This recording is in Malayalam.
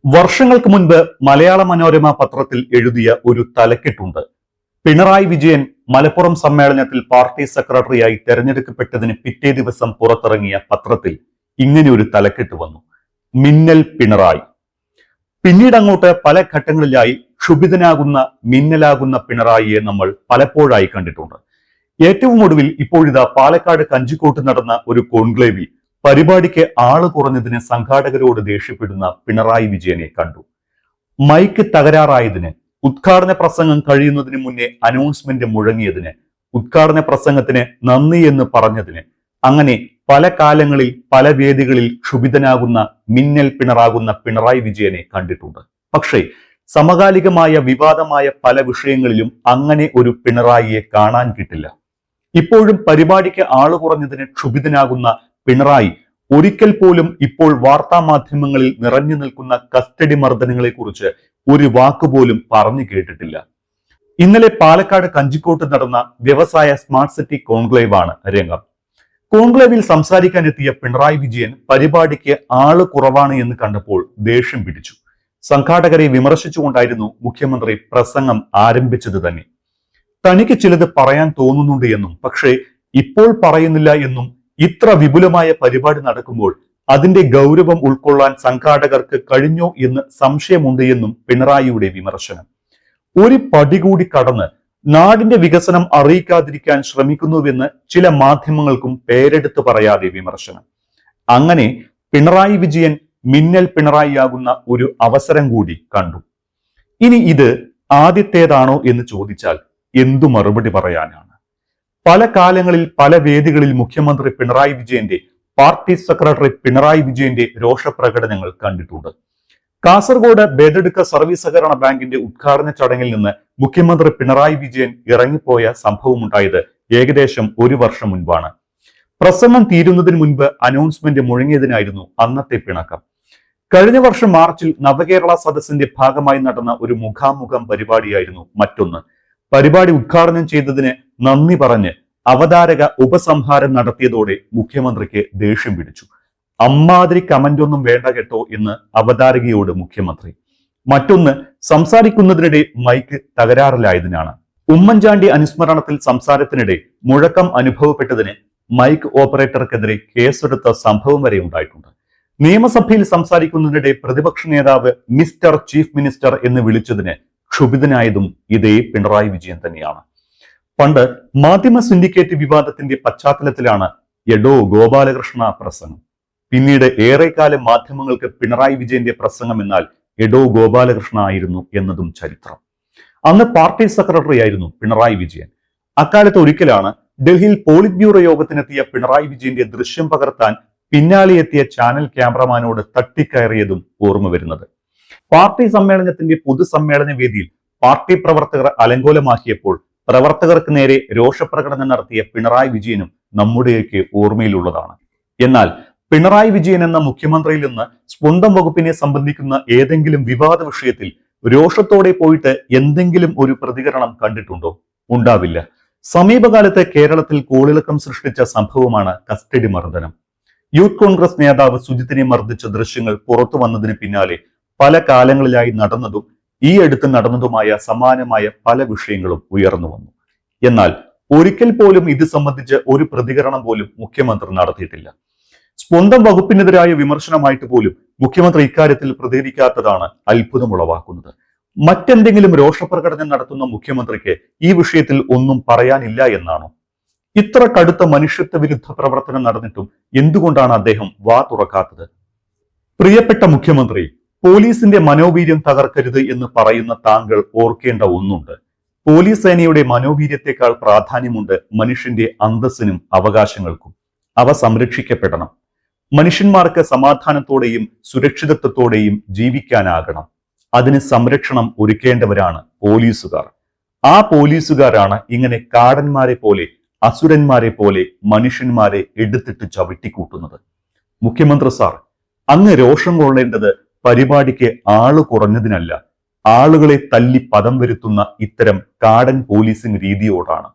വർഷങ്ങൾക്ക് മുൻപ് മലയാള മനോരമ പത്രത്തിൽ എഴുതിയ ഒരു തലക്കെട്ടുണ്ട്. പിണറായി വിജയൻ മലപ്പുറം സമ്മേളനത്തിൽ പാർട്ടി സെക്രട്ടറിയായി തെരഞ്ഞെടുക്കപ്പെട്ടതിന് പിറ്റേ ദിവസം പുറത്തിറങ്ങിയ പത്രത്തിൽ ഇങ്ങനെ ഒരു തലക്കെട്ട് വന്നു: മിന്നൽ പിണറായി. പിന്നീട് അങ്ങോട്ട് പല ഘട്ടങ്ങളിലായി ക്ഷുഭിതനാകുന്ന മിന്നലാകുന്ന പിണറായിയെ നമ്മൾ പലപ്പോഴായി കണ്ടിട്ടുണ്ട്. ഏറ്റവും ഒടുവിൽ ഇപ്പോഴിതാ പാലക്കാട് കഞ്ചിക്കോട്ട് നടന്ന ഒരു കോൺക്ലേവിൽ പരിപാടിക്ക് ആള് കുറഞ്ഞതിന് സംഘാടകരോട് ദേഷ്യപ്പെടുന്ന പിണറായി വിജയനെ കണ്ടു. മൈക്ക് തകരാറായതിന്, ഉദ്ഘാടന പ്രസംഗം കഴിയുന്നതിന് മുന്നേ അനൗൺസ്മെന്റ് മുഴങ്ങിയതിന്, ഉദ്ഘാടന പ്രസംഗത്തിന് നന്ദി എന്ന് പറഞ്ഞതിന്, അങ്ങനെ പല കാലങ്ങളിൽ പല വേദികളിൽ ക്ഷുഭിതനാകുന്ന മിന്നൽ പിണറാകുന്ന പിണറായി വിജയനെ കണ്ടിട്ടുണ്ട്. പക്ഷേ സമകാലികമായ വിവാദമായ പല വിഷയങ്ങളിലും അങ്ങനെ ഒരു പിണറായിയെ കാണാൻ കിട്ടില്ല. ഇപ്പോഴും പരിപാടിക്ക് ആള് കുറഞ്ഞതിന് ക്ഷുഭിതനാകുന്ന പിണറായി ഒരിക്കൽ പോലും ഇപ്പോൾ വാർത്താ മാധ്യമങ്ങളിൽ നിറഞ്ഞു നിൽക്കുന്ന കസ്റ്റഡി മർദ്ദനങ്ങളെ കുറിച്ച് ഒരു വാക്കുപോലും പറഞ്ഞു കേട്ടിട്ടില്ല. ഇന്നലെ പാലക്കാട് കഞ്ചിക്കോട്ട് നടന്ന വ്യവസായ സ്മാർട്ട് സിറ്റി കോൺക്ലേവ് ആണ് രംഗം. കോൺക്ലേവിൽ സംസാരിക്കാനെത്തിയ പിണറായി വിജയൻ പരിപാടിക്ക് ആള് കുറവാണ് എന്ന് കണ്ടപ്പോൾ ദേഷ്യം പിടിച്ചു. സംഘാടകരെ വിമർശിച്ചുകൊണ്ടായിരുന്നു മുഖ്യമന്ത്രി പ്രസംഗം ആരംഭിച്ചത് തന്നെ. തനിക്ക് ചിലത് പറയാൻ തോന്നുന്നുണ്ട് എന്നും, പക്ഷേ ഇപ്പോൾ പറയുന്നില്ല എന്നും, ഇത്ര വിപുലമായ പരിപാടി നടക്കുമ്പോൾ അതിന്റെ ഗൗരവം ഉൾക്കൊള്ളാൻ സംഘാടകർക്ക് കഴിഞ്ഞോ എന്ന് സംശയമുണ്ട് എന്നും പിണറായിയുടെ വിമർശനം. ഒരു പടി കൂടി കടന്ന് നാടിന്റെ വികസനം അറിയിക്കാതിരിക്കാൻ ശ്രമിക്കുന്നുവെന്ന് ചില മാധ്യമങ്ങൾക്കും പേരെടുത്ത് പറയാതെ വിമർശനം. അങ്ങനെ പിണറായി വിജയൻ മിന്നൽ പിണറായിയാകുന്ന ഒരു അവസരം കൂടി കണ്ടു. ഇനി ഇത് ആദ്യത്തേതാണോ എന്ന് ചോദിച്ചാൽ എന്തു മറുപടി പറയാനാണ്? പല കാലങ്ങളിൽ പല വേദികളിൽ മുഖ്യമന്ത്രി പിണറായി വിജയന്റെ, പാർട്ടി സെക്രട്ടറി പിണറായി വിജയന്റെ രോഷപ്രകടനങ്ങൾ കണ്ടിട്ടുണ്ട്. കാസർഗോഡ് ബേദടുക്ക സർവീസ് സഹകരണ ബാങ്കിന്റെ ഉദ്ഘാടന ചടങ്ങിൽ നിന്ന് മുഖ്യമന്ത്രി പിണറായി വിജയൻ ഇറങ്ങിപ്പോയ സംഭവമുണ്ടായത് ഏകദേശം ഒരു വർഷം മുൻപാണ്. പ്രസംഗം തീരുന്നതിന് മുൻപ് അനൗൺസ്മെന്റ് മുഴങ്ങിയതിനായിരുന്നു അന്നത്തെ പിണക്കം. കഴിഞ്ഞ വർഷം മാർച്ചിൽ നവകേരള സദസ്സിന്റെ ഭാഗമായി നടന്ന ഒരു മുഖാമുഖം പരിപാടിയായിരുന്നു മറ്റൊന്ന്. പരിപാടി ഉദ്ഘാടനം ചെയ്തതിന് നന്ദി പറഞ്ഞ് അവതാരക ഉപസംഹാരം നടത്തിയതോടെ മുഖ്യമന്ത്രിക്ക് ദേഷ്യം പിടിച്ചു. അമ്മാതിരി കമന്റ് ഒന്നും വേണ്ട കേട്ടോ എന്ന് അവതാരകയോട് മുഖ്യമന്ത്രി. മറ്റൊന്ന്, സംസാരിക്കുന്നതിനിടെ മൈക്ക് തകരാറിലായതിനാണ്. ഉമ്മൻചാണ്ടി അനുസ്മരണത്തിൽ സംസാരത്തിനിടെ മുഴക്കം അനുഭവപ്പെട്ടതിന് മൈക്ക് ഓപ്പറേറ്റർക്കെതിരെ കേസെടുത്ത സംഭവം വരെ ഉണ്ടായിട്ടുണ്ട്. നിയമസഭയിൽ സംസാരിക്കുന്നതിനിടെ പ്രതിപക്ഷ നേതാവ് മിസ്റ്റർ ചീഫ് മിനിസ്റ്റർ എന്ന് വിളിച്ചതിന് ക്ഷുഭിതനായതും ഇതേ പിണറായി വിജയൻ തന്നെയാണ്. പണ്ട് മാധ്യമ സിൻഡിക്കേറ്റ് വിവാദത്തിന്റെ പശ്ചാത്തലത്തിലാണ് എടോ ഗോപാലകൃഷ്ണ പ്രസംഗം. പിന്നീട് ഏറെക്കാലം മാധ്യമങ്ങൾക്ക് പിണറായി വിജയന്റെ പ്രസംഗം എന്നാൽ എടോ ഗോപാലകൃഷ്ണ ആയിരുന്നു എന്നതും ചരിത്രം. അന്ന് പാർട്ടി സെക്രട്ടറി ആയിരുന്നു പിണറായി വിജയൻ. അക്കാലത്ത് ഒരിക്കലാണ് ഡൽഹിയിൽ പോളിറ്റ് ബ്യൂറോ യോഗത്തിനെത്തിയ പിണറായി വിജയന്റെ ദൃശ്യം പകർത്താൻ പിന്നാലെ എത്തിയ ചാനൽ ക്യാമറമാനോട് തട്ടിക്കയറിയതും ഓർമ്മ വരുന്നത്. പാർട്ടി സമ്മേളനത്തിന്റെ പൊതുസമ്മേളന വേദിയിൽ പാർട്ടി പ്രവർത്തകർ അലങ്കോലമാക്കിയപ്പോൾ പ്രവർത്തകർക്ക് നേരെ രോഷപ്രകടനം നടത്തിയ പിണറായി വിജയനും നമ്മുടെയൊക്കെ ഓർമ്മയിലുള്ളതാണ്. എന്നാൽ പിണറായി വിജയൻ എന്ന മുഖ്യമന്ത്രിയിൽ നിന്ന് സ്വന്തം വകുപ്പിനെ സംബന്ധിക്കുന്ന ഏതെങ്കിലും വിവാദ വിഷയത്തിൽ രോഷത്തോടെ പോയിട്ട് എന്തെങ്കിലും ഒരു പ്രതികരണം കണ്ടിട്ടുണ്ടോ? ഉണ്ടാവില്ല. സമീപകാലത്ത് കേരളത്തിൽ കോളിളക്കം സൃഷ്ടിച്ച സംഭവമാണ് കസ്റ്റഡി മർദ്ദനം. യൂത്ത് കോൺഗ്രസ് നേതാവ് സുജിത്തിനെ മർദ്ദിച്ച ദൃശ്യങ്ങൾ പുറത്തു വന്നതിന് പിന്നാലെ പല കാലങ്ങളിലായി നടന്നതും ഈ അടുത്ത് നടന്നതുമായ സമാനമായ പല വിഷയങ്ങളും ഉയർന്നു വന്നു. എന്നാൽ ഒരിക്കൽ പോലും ഇത് സംബന്ധിച്ച് ഒരു പ്രതികരണം പോലും മുഖ്യമന്ത്രി നടത്തിയിട്ടില്ല. സ്വന്തം വകുപ്പിനെതിരായ വിമർശനമായിട്ട് പോലും മുഖ്യമന്ത്രി ഇക്കാര്യത്തിൽ പ്രതികരിക്കാത്തതാണ് അത്ഭുതമുളവാക്കുന്നത്. മറ്റെന്തെങ്കിലും രോഷപ്രകടനം നടത്തുന്ന മുഖ്യമന്ത്രിക്ക് ഈ വിഷയത്തിൽ ഒന്നും പറയാനില്ല എന്നാണോ? ഇത്ര കടുത്ത മനുഷ്യത്വ വിരുദ്ധ പ്രവർത്തനം നടന്നിട്ടും എന്തുകൊണ്ടാണ് അദ്ദേഹം വാ തുറക്കാത്തത്? പ്രിയപ്പെട്ട മുഖ്യമന്ത്രി, പോലീസിന്റെ മനോവീര്യം തകർക്കരുത് എന്ന് പറയുന്ന താങ്കൾ ഓർക്കേണ്ട ഒന്നുണ്ട്. പോലീസ് സേനയുടെ മനോവീര്യത്തെക്കാൾ പ്രാധാന്യമുണ്ട് മനുഷ്യന്റെ അന്തസ്സിനും അവകാശങ്ങൾക്കും. അവ സംരക്ഷിക്കപ്പെടണം. മനുഷ്യന്മാർക്ക് സമാധാനത്തോടെയും സുരക്ഷിതത്വത്തോടെയും ജീവിക്കാനാകണം. അതിന് സംരക്ഷണം ഒരുക്കേണ്ടവരാണ് പോലീസുകാർ. ആ പോലീസുകാരാണ് ഇങ്ങനെ കാടന്മാരെ പോലെ, അസുരന്മാരെ പോലെ മനുഷ്യന്മാരെ എടുത്തിട്ട് ചവിട്ടിക്കൂട്ടുന്നത്. മുഖ്യമന്ത്രി സാർ, അങ്ങ് രോഷം കൊള്ളേണ്ടത് പരിപാടിക്ക് ആള് കുറഞ്ഞതിനല്ല, ആളുകളെ തല്ലി പദം വരുത്തുന്ന ഇത്തരം കാടൻ പോലീസിംഗ് രീതിയോടാണ്.